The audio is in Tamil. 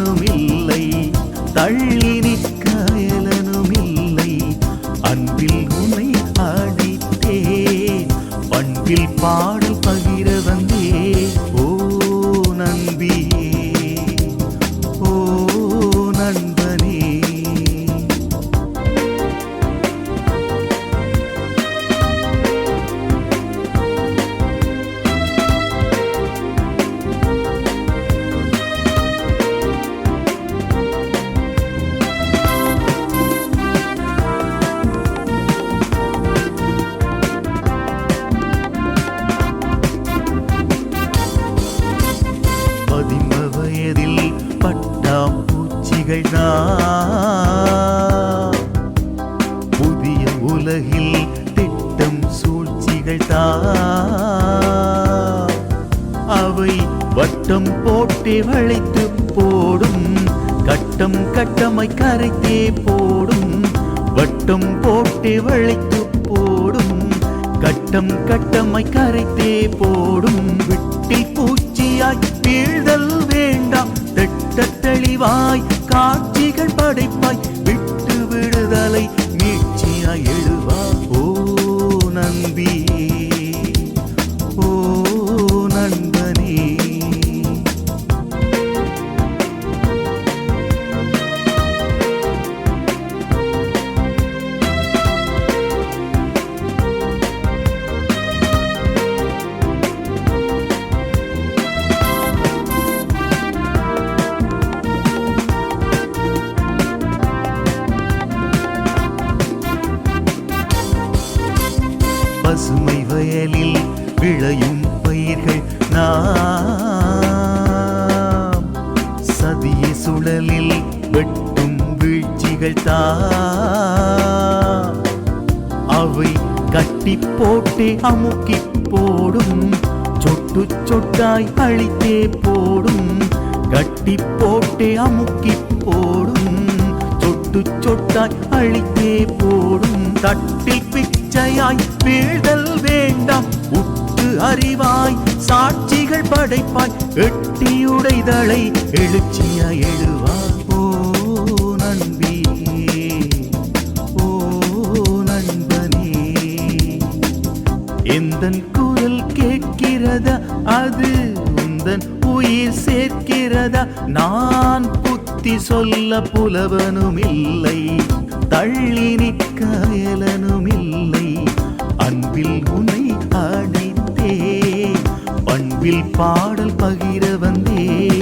புலவனுமில்லை, தள்ளி நிற்க அயலனுமில்லை. அன்பில் உன்னை அடித்தேன், பண்பில் பாடல் பகிர வந்தேன். ஓ நண்பியே, ஓ நண்பனே. வயதில் பட்டாம்பூச்சிகள் தான், புதிய உலகில் திட்டம் சூழ்ச்சிகள் தான். அவை வட்டம் போட்டே வளைத்து போடும், கட்டம் கட்டமாய் கரைத்தே போடும். வட்டம் போட்டே வளைத்து போடும், கட்டம் கட்டமாய் கரைத்தே போடும். விட்டில் பூச்சியாய் வீழ்தல் வேண்டாம், திட்ட தெளிவாய் காட்சிகள் படைப்பாய். விட்டு விடுதலை மீட்சியாய் எழுவா. ஓ நம்பியே, ஓ நண்பனே. பசுமை வயலில் விளையும் பயிர்கள் நாம், சதிய சுழலில் வெட்டும் வீழ்ச்சிகள் தான். அவை கட்டி போட்டே அமுக்கி போடும், சொட்டு சொட்டாய் அழித்தே போடும். கட்டி போட்டே அமுக்கி போடும், சொட்டு சொட்டாய் அழித்தே போடும். தட்டில் பிச்சையாய் வீழ்தல் வேண்டாம், உட்டு அறிவாய் சாட்சிகள் படைப்பாய். எட்டியுடைதலை எழுச்சியாய் எழுவாய். ஓ நண்பியே, ஓ நண்பனே. எந்தன் குரல் கேட்கிறதா, அது உந்தன் உயிர் சேர்க்கிறதா? நான் புத்தி சொல்ல புலவனுமில்லை, தள்ளி நிற்க அயலனுமில்லை. அன்பில் உன்னை அடித்தேன், பண்பில் பாடல் பகிர வந்தேன்.